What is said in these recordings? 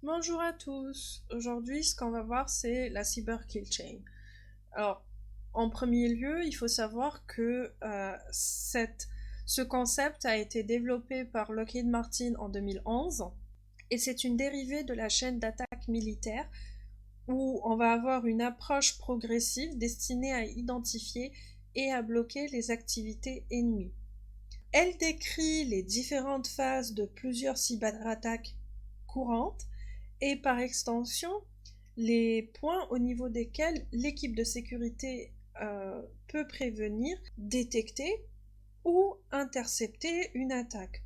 Bonjour à tous. Aujourd'hui, ce qu'on va voir, c'est la cyber kill chain. Alors, en premier lieu, il faut savoir que ce concept a été développé par Lockheed Martin en 2011 et c'est une dérivée de la chaîne d'attaque militaire où on va avoir une approche progressive destinée à identifier et à bloquer les activités ennemies. Elle décrit les différentes phases de plusieurs cyberattaques courantes et par extension les points au niveau desquels l'équipe de sécurité peut prévenir, détecter ou intercepter une attaque.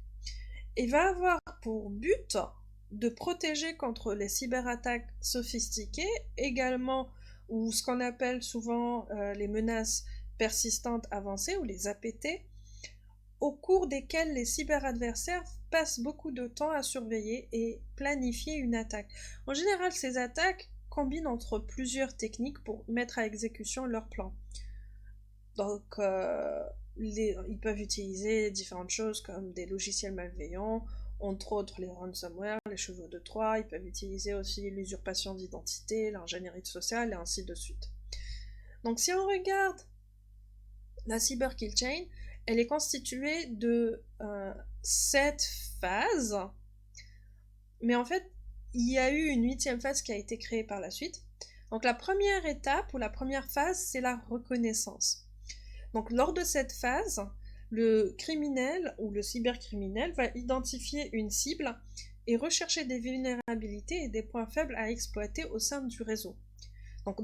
Et va avoir pour but de protéger contre les cyberattaques sophistiquées, également ou ce qu'on appelle souvent les menaces persistantes avancées ou les APT, au cours desquels les cyberadversaires passent beaucoup de temps à surveiller et planifier une attaque. En général, ces attaques combinent entre plusieurs techniques pour mettre à exécution leur plan. Donc, ils peuvent utiliser différentes choses comme des logiciels malveillants, entre autres les ransomware, les chevaux de Troie. Ils peuvent utiliser aussi l'usurpation d'identité, l'ingénierie sociale et ainsi de suite. Donc, si on regarde la cyber kill chain, elle est constituée de 7 phases, mais en fait, il y a eu une 8e phase qui a été créée par la suite. Donc la première étape ou la première phase, c'est la reconnaissance. Donc lors de cette phase, le criminel ou le cybercriminel va identifier une cible et rechercher des vulnérabilités et des points faibles à exploiter au sein du réseau. Donc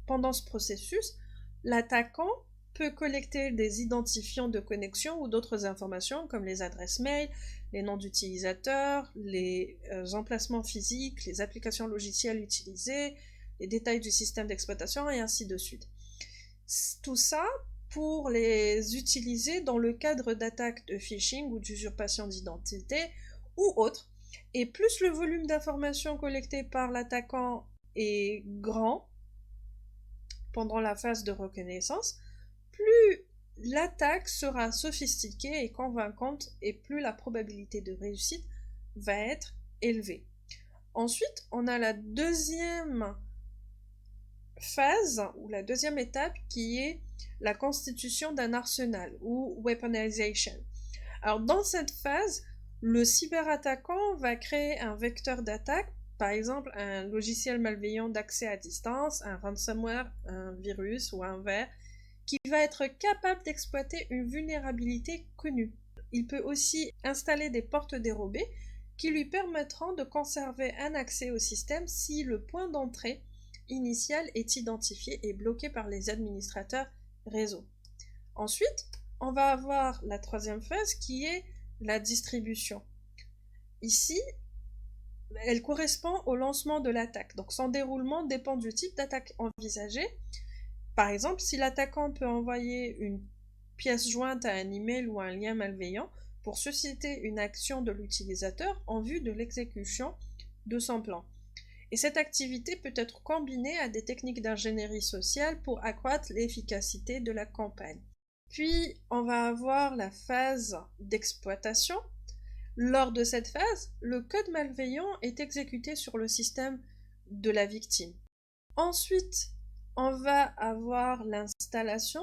pendant ce processus, l'attaquant peut collecter des identifiants de connexion ou d'autres informations comme les adresses mail, les noms d'utilisateurs, les emplacements physiques, les applications logicielles utilisées, les détails du système d'exploitation et ainsi de suite. Tout ça pour les utiliser dans le cadre d'attaques de phishing ou d'usurpation d'identité ou autres. Et plus le volume d'informations collectées par l'attaquant est grand pendant la phase de reconnaissance, plus l'attaque sera sophistiquée et convaincante et plus la probabilité de réussite va être élevée. Ensuite, on a la deuxième phase ou la deuxième étape qui est la constitution d'un arsenal ou weaponization. Alors dans cette phase, le cyberattaquant va créer un vecteur d'attaque, par exemple un logiciel malveillant d'accès à distance, un ransomware, un virus ou un ver, qui va être capable d'exploiter une vulnérabilité connue. Il peut aussi installer des portes dérobées qui lui permettront de conserver un accès au système si le point d'entrée initial est identifié et bloqué par les administrateurs réseau. Ensuite, on va avoir la troisième phase qui est la distribution. Ici, elle correspond au lancement de l'attaque. Donc son déroulement dépend du type d'attaque envisagée. Par exemple, si l'attaquant peut envoyer une pièce jointe à un email ou un lien malveillant pour susciter une action de l'utilisateur en vue de l'exécution de son plan. Et cette activité peut être combinée à des techniques d'ingénierie sociale pour accroître l'efficacité de la campagne. Puis, on va avoir la phase d'exploitation. Lors de cette phase, le code malveillant est exécuté sur le système de la victime. Ensuite, on va avoir l'installation.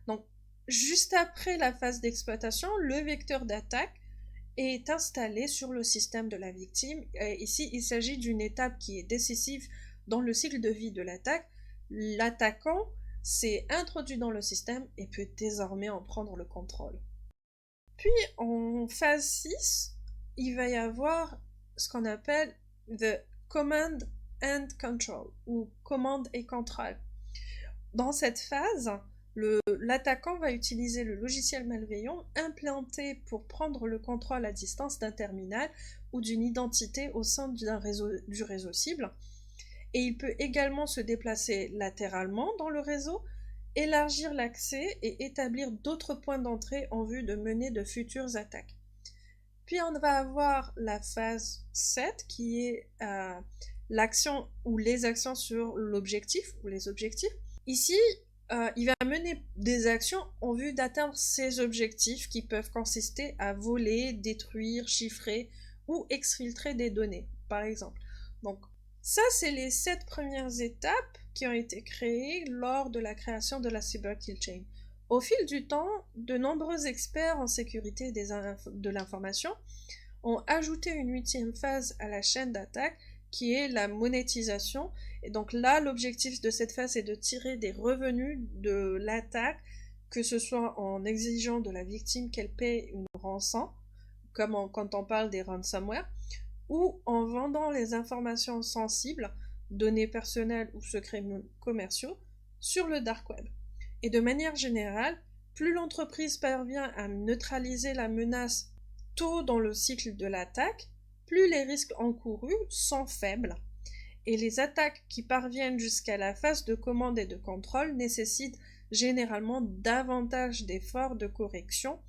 Donc, juste après la phase d'exploitation, le vecteur d'attaque est installé sur le système de la victime. Ici, il s'agit d'une étape qui est décisive dans le cycle de vie de l'attaque. L'attaquant s'est introduit dans le système et peut désormais en prendre le contrôle. Puis, en phase 6, il va y avoir ce qu'on appelle the command and control, ou commande et contrôle. Dans cette phase, l'attaquant va utiliser le logiciel malveillant implanté pour prendre le contrôle à distance d'un terminal ou d'une identité au sein du réseau cible. Et il peut également se déplacer latéralement dans le réseau, élargir l'accès et établir d'autres points d'entrée en vue de mener de futures attaques. Puis on va avoir la phase 7 qui est l'action ou les actions sur l'objectif ou les objectifs. Ici, il va mener des actions en vue d'atteindre ces objectifs qui peuvent consister à voler, détruire, chiffrer ou exfiltrer des données, par exemple. Donc ça, c'est les 7 premières étapes qui ont été créées lors de la création de la Cyber Kill Chain. Au fil du temps, de nombreux experts en sécurité de l'information ont ajouté une 8e phase à la chaîne d'attaque qui est la monétisation. Et donc là, l'objectif de cette phase est de tirer des revenus de l'attaque, que ce soit en exigeant de la victime qu'elle paie une rançon, comme quand on parle des ransomware, ou en vendant les informations sensibles, données personnelles ou secrets commerciaux, sur le dark web. Et de manière générale, plus l'entreprise parvient à neutraliser la menace tôt dans le cycle de l'attaque, plus les risques encourus sont faibles. Et les attaques qui parviennent jusqu'à la phase de commande et de contrôle nécessitent généralement davantage d'efforts de correction,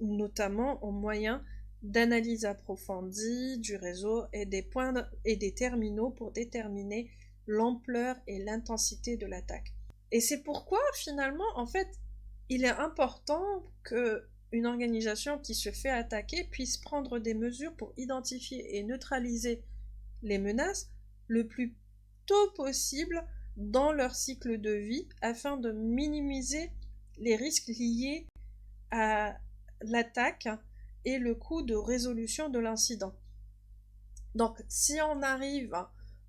notamment au moyen d'analyse approfondie du réseau et des points et des terminaux pour déterminer l'ampleur et l'intensité de l'attaque. Et c'est pourquoi finalement, en fait, il est important que une organisation qui se fait attaquer puisse prendre des mesures pour identifier et neutraliser les menaces le plus tôt possible dans leur cycle de vie afin de minimiser les risques liés à l'attaque et le coût de résolution de l'incident. Donc, si on arrive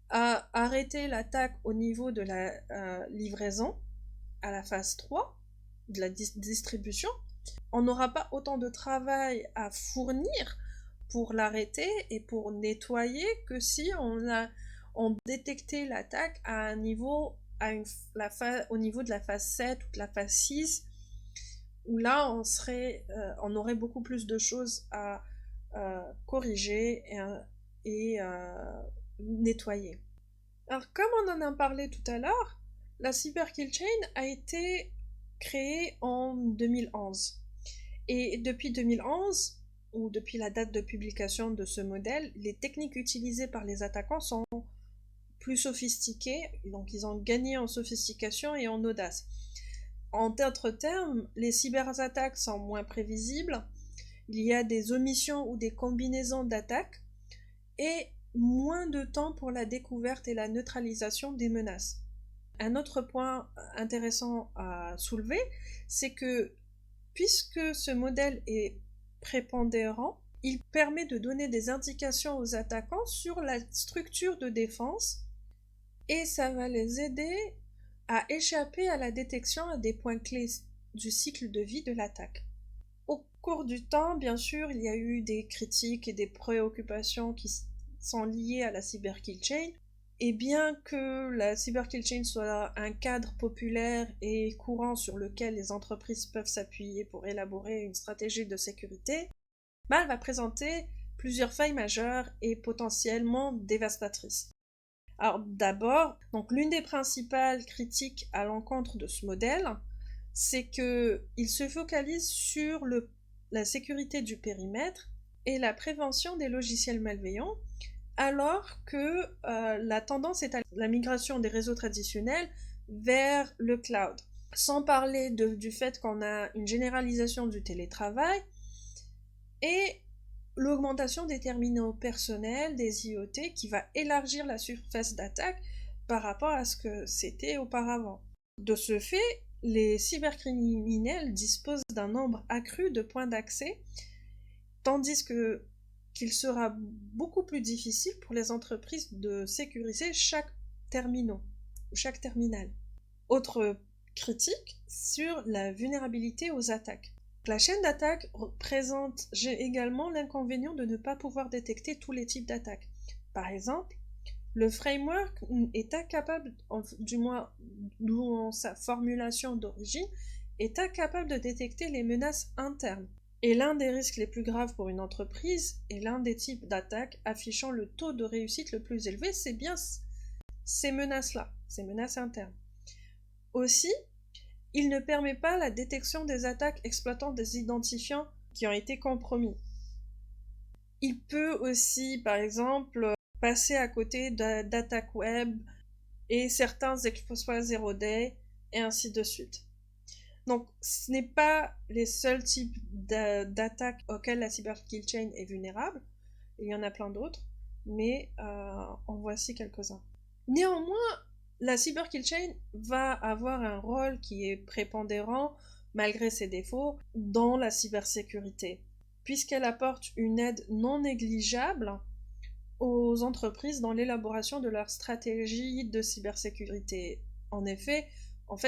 à arrêter l'attaque au niveau de la livraison, à la phase 3, de la distribution, on n'aura pas autant de travail à fournir pour l'arrêter et pour nettoyer que si on détectait l'attaque à un niveau, au niveau de la phase 7 ou de la phase 6, où là on aurait beaucoup plus de choses à corriger et nettoyer. Alors comme on en a parlé tout à l'heure, la Cyber Kill Chain a été créée en 2011. Et depuis 2011, ou depuis la date de publication de ce modèle, les techniques utilisées par les attaquants sont plus sophistiquées, donc ils ont gagné en sophistication et en audace. En d'autres termes, les cyberattaques sont moins prévisibles, il y a des omissions ou des combinaisons d'attaques, et moins de temps pour la découverte et la neutralisation des menaces. Un autre point intéressant à soulever, c'est que puisque ce modèle est prépondérant, il permet de donner des indications aux attaquants sur la structure de défense et ça va les aider à échapper à la détection à des points clés du cycle de vie de l'attaque. Au cours du temps, bien sûr, il y a eu des critiques et des préoccupations qui sont liées à la Cyber Kill Chain. Et bien que la Cyber Kill Chain soit un cadre populaire et courant sur lequel les entreprises peuvent s'appuyer pour élaborer une stratégie de sécurité, elle va présenter plusieurs failles majeures et potentiellement dévastatrices. Alors d'abord, donc l'une des principales critiques à l'encontre de ce modèle, c'est qu'il se focalise sur la sécurité du périmètre et la prévention des logiciels malveillants, alors que la tendance est à la migration des réseaux traditionnels vers le cloud. Sans parler du fait qu'on a une généralisation du télétravail et l'augmentation des terminaux personnels, des IoT, qui va élargir la surface d'attaque par rapport à ce que c'était auparavant. De ce fait, les cybercriminels disposent d'un nombre accru de points d'accès, tandis qu'il sera beaucoup plus difficile pour les entreprises de sécuriser chaque terminal. Autre critique sur la vulnérabilité aux attaques. La chaîne d'attaque présente également l'inconvénient de ne pas pouvoir détecter tous les types d'attaques. Par exemple, le framework est incapable, du moins dans sa formulation d'origine, est incapable de détecter les menaces internes. Et l'un des risques les plus graves pour une entreprise et l'un des types d'attaques affichant le taux de réussite le plus élevé, c'est bien ces menaces-là, ces menaces internes. Aussi, il ne permet pas la détection des attaques exploitant des identifiants qui ont été compromis. Il peut aussi, par exemple, passer à côté d'attaques web et certains exploits 0-day et ainsi de suite. Donc, ce n'est pas les seuls types d'attaques auxquelles la Cyber Kill Chain est vulnérable, il y en a plein d'autres, mais en voici quelques-uns. Néanmoins, la Cyber Kill Chain va avoir un rôle qui est prépondérant, malgré ses défauts, dans la cybersécurité, puisqu'elle apporte une aide non négligeable aux entreprises dans l'élaboration de leur stratégie de cybersécurité. En effet,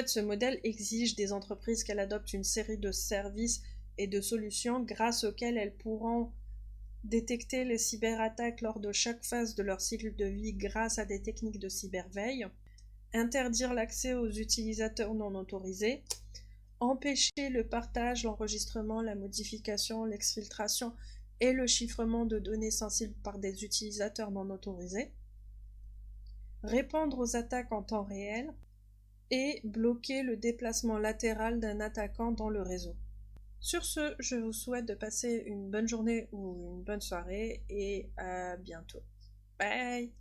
ce modèle exige des entreprises qu'elles adoptent une série de services et de solutions grâce auxquelles elles pourront détecter les cyberattaques lors de chaque phase de leur cycle de vie grâce à des techniques de cyberveille, interdire l'accès aux utilisateurs non autorisés, empêcher le partage, l'enregistrement, la modification, l'exfiltration et le chiffrement de données sensibles par des utilisateurs non autorisés, répondre aux attaques en temps réel et bloquer le déplacement latéral d'un attaquant dans le réseau. Sur ce, je vous souhaite de passer une bonne journée ou une bonne soirée et à bientôt. Bye!